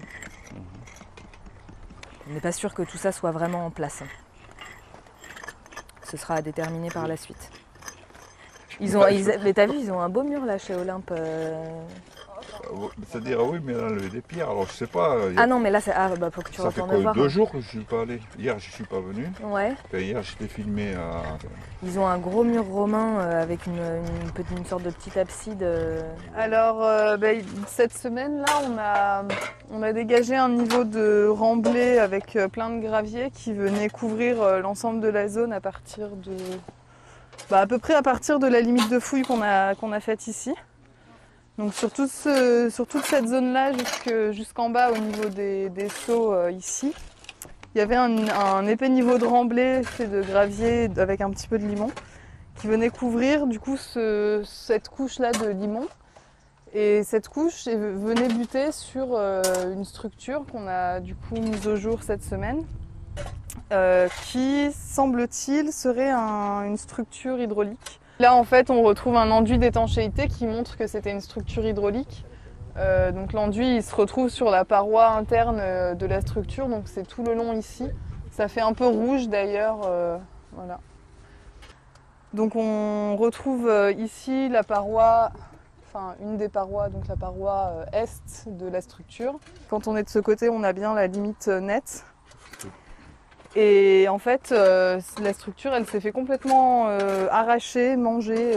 On n'est pas sûr que tout ça soit vraiment en place. Ce sera à déterminer par la suite. Mais t'as vu, ils ont un beau mur là chez Olympe. C'est-à-dire, oui, mais elle a enlevé des pierres, alors je sais pas. Ah non, mais là, faut que tu ça fait retournes quoi, voir. 2 jours que je suis pas allé. Hier, je suis pas venu. Ouais. Enfin, hier, j'étais filmé à... Ils ont un gros mur romain avec une sorte de petite abside. Alors, cette semaine-là, on a dégagé un niveau de remblai avec plein de gravier qui venait couvrir l'ensemble de la zone à partir de... à peu près à partir de la limite de fouille qu'on a faite ici. Donc sur toute cette zone-là jusqu'en bas au niveau des seaux ici, il y avait un épais niveau de remblai fait de gravier avec un petit peu de limon qui venait couvrir du coup cette couche-là de limon. Et cette couche venait buter sur une structure qu'on a du coup mise au jour cette semaine, qui semble-t-il serait une structure hydraulique. Là, en fait, on retrouve un enduit d'étanchéité qui montre que c'était une structure hydraulique. Donc l'enduit, il se retrouve sur la paroi interne de la structure, donc c'est tout le long ici. Ça fait un peu rouge d'ailleurs, voilà. Donc on retrouve ici la paroi, une des parois, donc la paroi est de la structure. Quand on est de ce côté, on a bien la limite nette. Et en fait, la structure, elle s'est fait complètement arracher, manger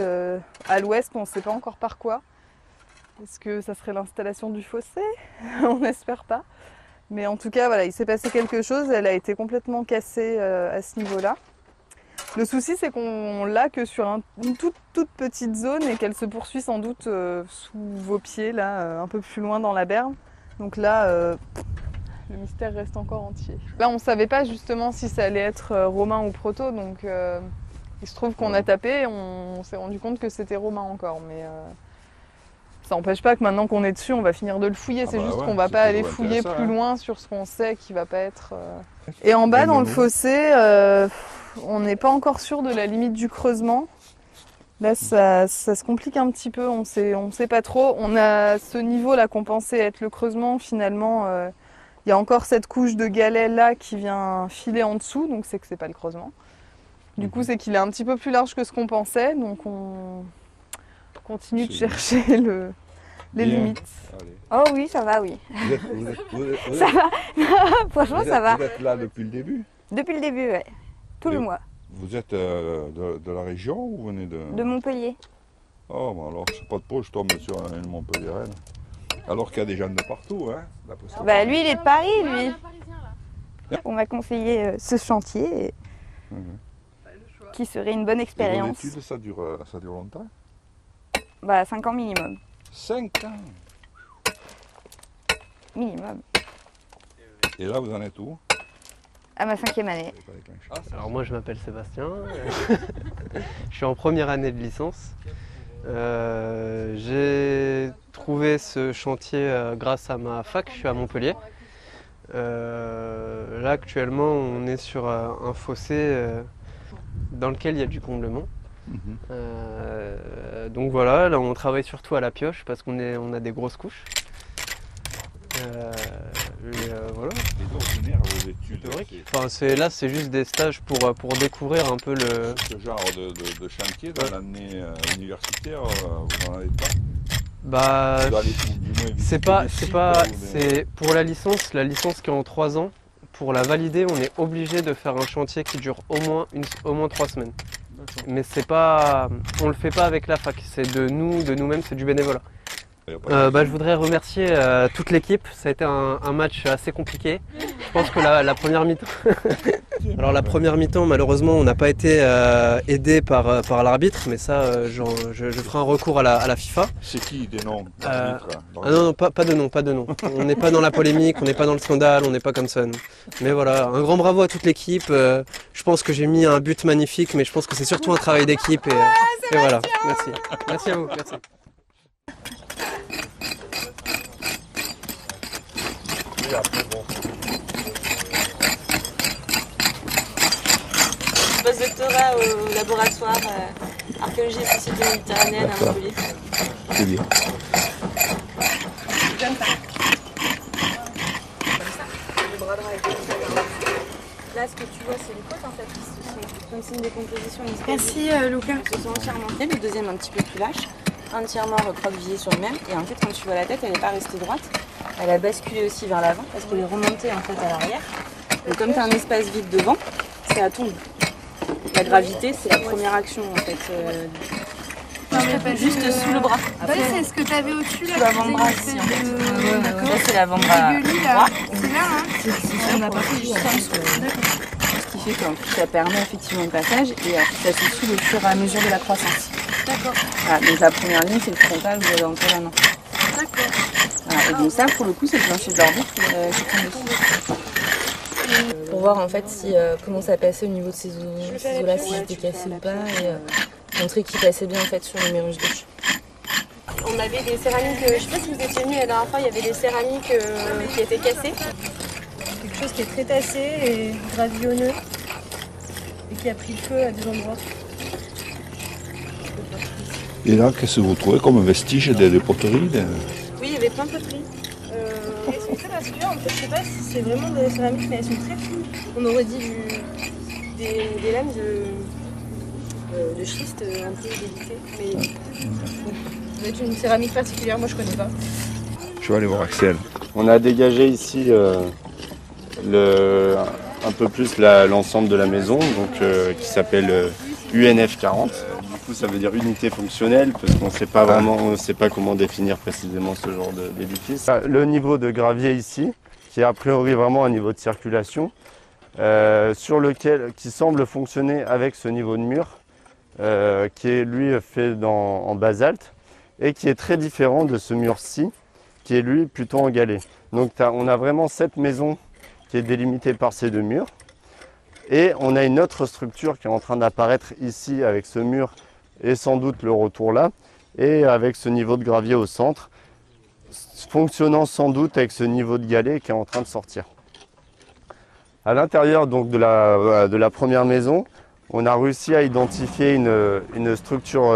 à l'ouest, on ne sait pas encore par quoi. Est-ce que ça serait l'installation du fossé? On n'espère pas. Mais en tout cas, voilà, il s'est passé quelque chose, elle a été complètement cassée à ce niveau-là. Le souci, c'est qu'on l'a que sur une toute petite zone et qu'elle se poursuit sans doute sous vos pieds, là, un peu plus loin dans la berme. Donc là, le mystère reste encore entier. Là, on ne savait pas justement si ça allait être romain ou proto, donc il se trouve qu'on a tapé, on s'est rendu compte que c'était romain encore, mais ça n'empêche pas que maintenant qu'on est dessus, on va finir de le fouiller. C'est juste qu'on ne va pas aller fouiller plus loin sur ce qu'on sait qui ne va pas être... Et en bas, dans le fossé, on n'est pas encore sûr de la limite du creusement. Là, ça se complique un petit peu, on sait pas trop. On a ce niveau-là qu'on pensait être le creusement, finalement, il y a encore cette couche de galets là qui vient filer en dessous, donc c'est que c'est pas le creusement. Du coup, c'est qu'il est un petit peu plus large que ce qu'on pensait, donc on continue de chercher les limites. Allez. Oh oui, ça va, oui. Ça va. Franchement, ça va. Vous êtes là depuis le début? Depuis le début, ouais. Tout le mois. Vous êtes de la région ou vous venez de Montpellier. Oh, bah alors, c'est pas de peau, je tombe sur une Montpelliéraine. Alors qu'il y a des gens de partout, hein. Bah, lui, il est de Paris, lui. On m'a conseillé ce chantier, qui serait une bonne expérience. Et vos études, ça dure longtemps? Bah, 5 ans minimum. 5 ans? Minimum. Et là, vous en êtes où? À ma 5e année. Alors moi je m'appelle Sébastien, je suis en première année de licence. J'ai trouvé ce chantier grâce à ma fac, je suis à Montpellier. Là actuellement on est sur un fossé dans lequel il y a du comblement. Donc voilà, là on travaille surtout à la pioche parce qu'on a des grosses couches. Voilà. Vos études théoriques. Enfin, là, c'est juste des stages pour découvrir un peu le... Ce genre de chantier dans l'année universitaire, vous n'en avez pas? Bah, c'est pour la licence qui est en 3 ans. Pour la valider, on est obligé de faire un chantier qui dure au moins 3 semaines. Mais c'est pas, on le fait pas avec la fac, c'est de nous-mêmes, c'est du bénévolat. Je voudrais remercier toute l'équipe, ça a été un match assez compliqué. Je pense que la première mi-temps... Alors la première mi-temps, malheureusement, on n'a pas été aidé par l'arbitre, mais ça, je ferai un recours à la FIFA. C'est qui des noms non, pas de nom, pas de nom. On n'est pas dans la polémique, on n'est pas dans le scandale, on n'est pas comme ça. Non. Mais voilà, un grand bravo à toute l'équipe. Je pense que j'ai mis un but magnifique, mais je pense que c'est surtout un travail d'équipe. Et voilà, merci. Merci à vous, merci. Post-doctorat au laboratoire archéologie et société méditerranéenne à Montpellier. C'est bien. Là, ce que tu vois, c'est les côtes en fait qui se sont, comme c'est une décomposition. Merci Lucas. Elles se sont entièrement fait, le deuxième un petit peu plus lâche, entièrement recroquevillé sur le même. Et en fait, quand tu vois la tête, elle n'est pas restée droite. Elle a basculé aussi vers l'avant parce qu'elle est remontée en fait à l'arrière. Donc comme tu as un espace vide devant, ça tombe. La gravité, c'est la première action en fait. Juste sous le bras. Après, c'est ce que tu avais au-dessus là. L'avant-bras ici en fait. Là, c'est l'avant-bras droit. C'est là, hein. C'est ce qu'on a pas fait juste en dessous. Ce qui fait qu'en plus, ça permet effectivement le passage et ça se suit au fur et à mesure de la croissance. D'accord. Voilà, donc la première ligne, c'est le frontal où vous avez entré la main. D'accord. Voilà, et donc ça, pour le coup, c'est le plancher de l'orbite qui tombe dessus. Pour voir en fait si, comment ça passait au niveau de ces os-là, si c'était cassé ou pas, et montrer qu'il passait bien en fait sur le mérus gauche. On avait des céramiques, je ne sais pas si vous étiez venus la dernière fois, il y avait des céramiques qui étaient cassées. Quelque chose qui est très tassé et gravillonneux et qui a pris le feu à des endroits. Et là, qu'est-ce que vous trouvez comme vestige des poteries Oui, il y avait plein de poteries. Elles sont très vasculaires, en fait, je ne sais pas si c'est vraiment des céramiques, mais elles sont très fines. On aurait dit des lames de schiste un peu déliquées, mais ça doit être une céramique particulière, moi je connais pas. Je vais aller voir Axel. On a dégagé ici un peu plus l'ensemble de la maison, donc, qui s'appelle UNF 40. Du coup, ça veut dire unité fonctionnelle, parce qu'on ne sait pas comment définir précisément ce genre d'édifice. Le niveau de gravier ici, qui est a priori vraiment un niveau de circulation, qui semble fonctionner avec ce niveau de mur, qui est lui fait en basalte, et qui est très différent de ce mur-ci, qui est lui plutôt en galets. Donc on a vraiment cette maison qui est délimitée par ces deux murs. Et on a une autre structure qui est en train d'apparaître ici avec ce mur et sans doute le retour là. Et avec ce niveau de gravier au centre, fonctionnant sans doute avec ce niveau de galet qui est en train de sortir. À l'intérieur donc de la première maison, on a réussi à identifier une structure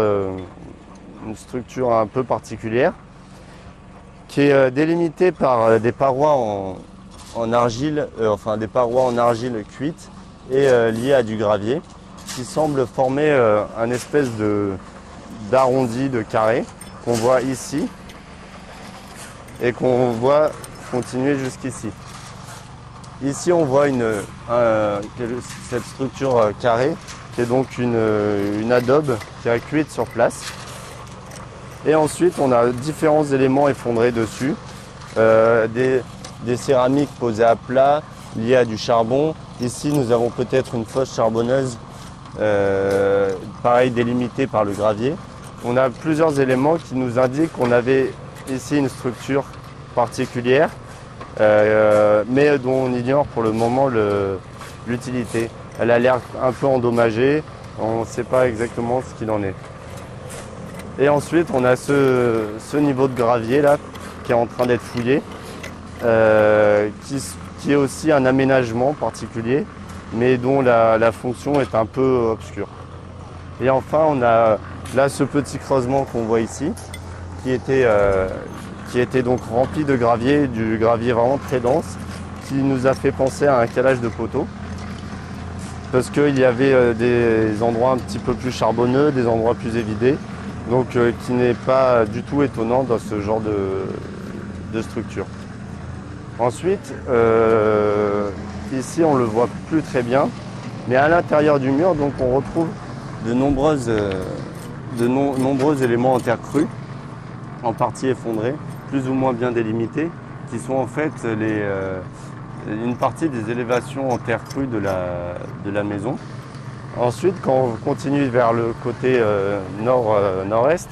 un peu particulière qui est délimitée par des parois en argile, enfin des parois en argile cuite et liées à du gravier qui semble former un espèce d'arrondi, de carré qu'on voit ici et qu'on voit continuer jusqu'ici. Ici on voit cette structure carrée qui est donc une adobe qui est cuite sur place. Et ensuite on a différents éléments effondrés dessus, des céramiques posées à plat liées à du charbon. Ici nous avons peut-être une fosse charbonneuse, pareil délimitée par le gravier. On a plusieurs éléments qui nous indiquent qu'on avait ici une structure particulière, mais dont on ignore pour le moment l'utilité. Elle a l'air un peu endommagée, on ne sait pas exactement ce qu'il en est. Et ensuite on a ce niveau de gravier là qui est en train d'être fouillé, qui est aussi un aménagement particulier, mais dont la fonction est un peu obscure. Et enfin on a là ce petit creusement qu'on voit ici, qui était donc rempli de gravier, du gravier vraiment très dense, qui nous a fait penser à un calage de poteaux. Parce qu'il y avait des endroits un petit peu plus charbonneux, des endroits plus évidés, donc qui n'est pas du tout étonnant dans ce genre de structure. Ensuite, ici on ne le voit plus très bien, mais à l'intérieur du mur, donc, on retrouve de nombreux éléments en terre crue, en partie effondrés, plus ou moins bien délimités, qui sont en fait une partie des élévations en terre crue de la maison. Ensuite, quand on continue vers le côté nord-est,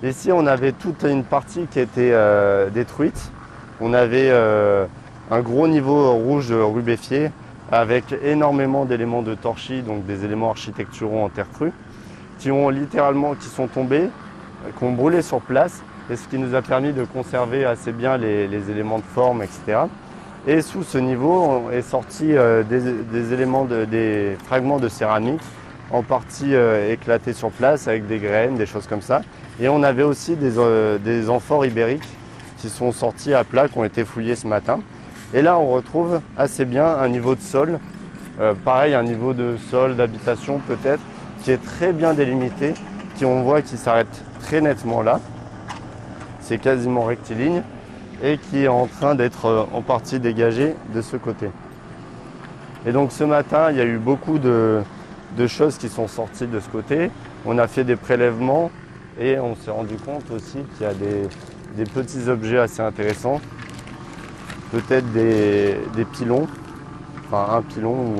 ici on avait toute une partie qui était détruite. On avait un gros niveau rouge rubéfié avec énormément d'éléments de torchis, donc des éléments architecturaux en terre crue, qui sont tombés, qui ont brûlé sur place, et ce qui nous a permis de conserver assez bien les éléments de forme, etc. Et sous ce niveau est sorti des fragments de céramique, en partie éclatés sur place avec des graines, des choses comme ça. Et on avait aussi des amphores ibériques qui sont sortis à plat, qui ont été fouillés ce matin. Et là, on retrouve assez bien un niveau de sol, pareil, un niveau de sol, d'habitation peut-être, qui est très bien délimité, on voit qui s'arrête très nettement là. C'est quasiment rectiligne et qui est en train d'être en partie dégagé de ce côté. Et donc ce matin, il y a eu beaucoup de choses qui sont sorties de ce côté. On a fait des prélèvements et on s'est rendu compte aussi qu'il y a des petits objets assez intéressants. Peut-être des pilons, enfin un pilon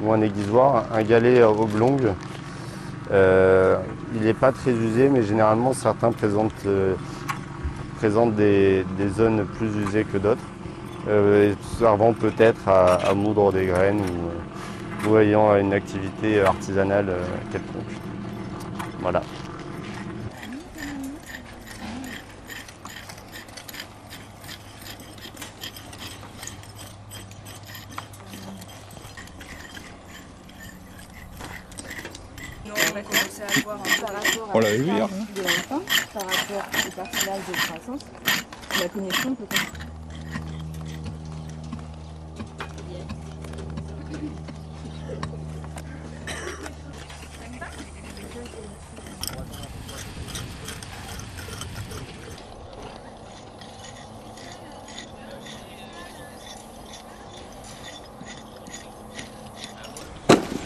ou un aiguisoir, un galet oblong. Il n'est pas très usé, mais généralement certains présentent des zones plus usées que d'autres, servant peut-être à moudre des graines ou ayant une activité artisanale quelconque. Voilà. On va commencer à voir par rapport à on l'avait vu hier. de l'enfant, par rapport au parcellage de croissance, la connexion peut être.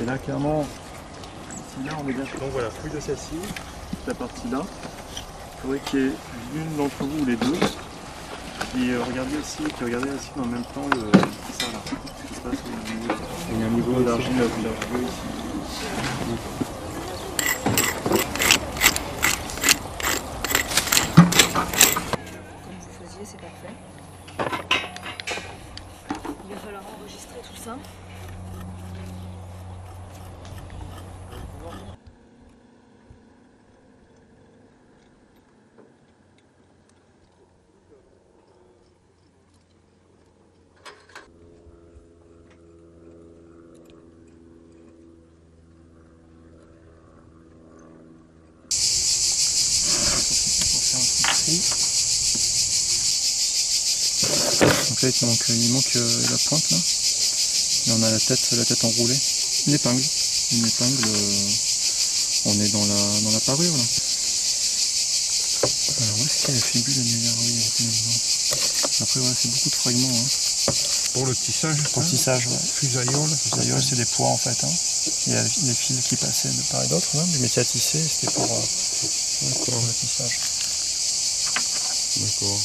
Et là, clairement, là, on est bien. Donc voilà, fouille de celle-ci, la partie là. Il faudrait qu'il y ait l'une d'entre vous ou les deux. Et regardez aussi en même temps ça là. Ce qui se passe au niveau. Il y a un niveau d'argile ici. Comme vous faisiez, c'est parfait. Il va falloir enregistrer tout ça. Donc là il manque la pointe là. Et on a la tête enroulée. Une épingle. On est dans la parure là. Alors où est-ce qu'il y a la fibule annulaire? Oui, elle était là-dedans. Après voilà, c'est beaucoup de fragments. Hein. Pour le tissage? Pour le tissage, ouais. Fusaïole? Fusaïole, c'est des poids en fait. Hein. Il y a les fils qui passaient de part et d'autre, hein, du métier à tisser, c'était pour le tissage. D'accord.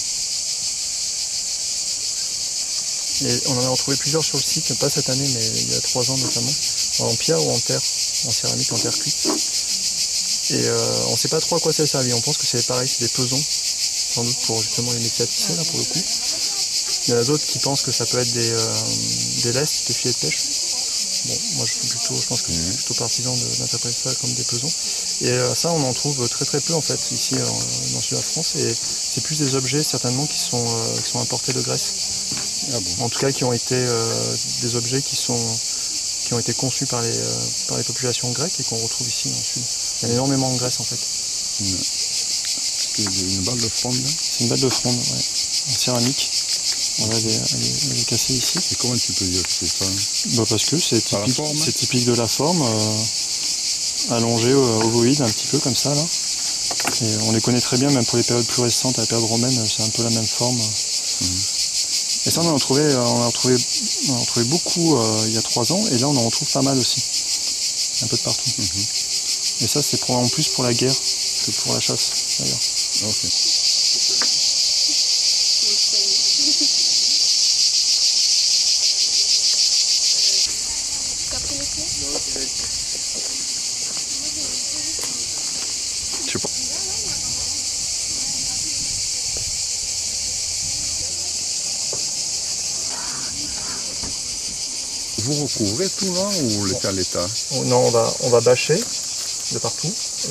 Et on en a retrouvé plusieurs sur le site, pas cette année, mais il y a 3 ans notamment, en pierre ou en terre, en céramique, en terre cuite. Et on ne sait pas trop à quoi ça a servi. On pense que c'est pareil, c'est des pesons, sans doute pour justement les métiers à tisser là pour le coup. Il y en a d'autres qui pensent que ça peut être des lestes, des filets de pêche. Bon, moi je pense que je suis plutôt partisan d'interpréter ça comme des pesons. Et ça on en trouve très très peu en fait ici dans le sud de la France. Et c'est plus des objets certainement qui sont importés de Grèce. Ah bon. En tout cas qui ont été des objets qui ont été conçus par les populations grecques et qu'on retrouve ici dans le sud. Il y en a énormément en Grèce en fait. C'est une balle de fronde là? C'est une balle de fronde, ouais, en céramique. Voilà, elle est cassée ici. Et comment tu peux dire que c'est ça? Bah parce que c'est typique de la forme, allongée, ovoïde, un petit peu comme ça là. Et on les connaît très bien, même pour les périodes plus récentes, la période romaine, c'est un peu la même forme. Et ça on en a trouvé beaucoup il y a 3 ans, et là on en retrouve pas mal aussi. Un peu de partout. Et ça c'est probablement plus pour la guerre que pour la chasse d'ailleurs. Okay. Je sais pas. Vous recouvrez tout là ou l'état à l'état? Non, on va bâcher de partout.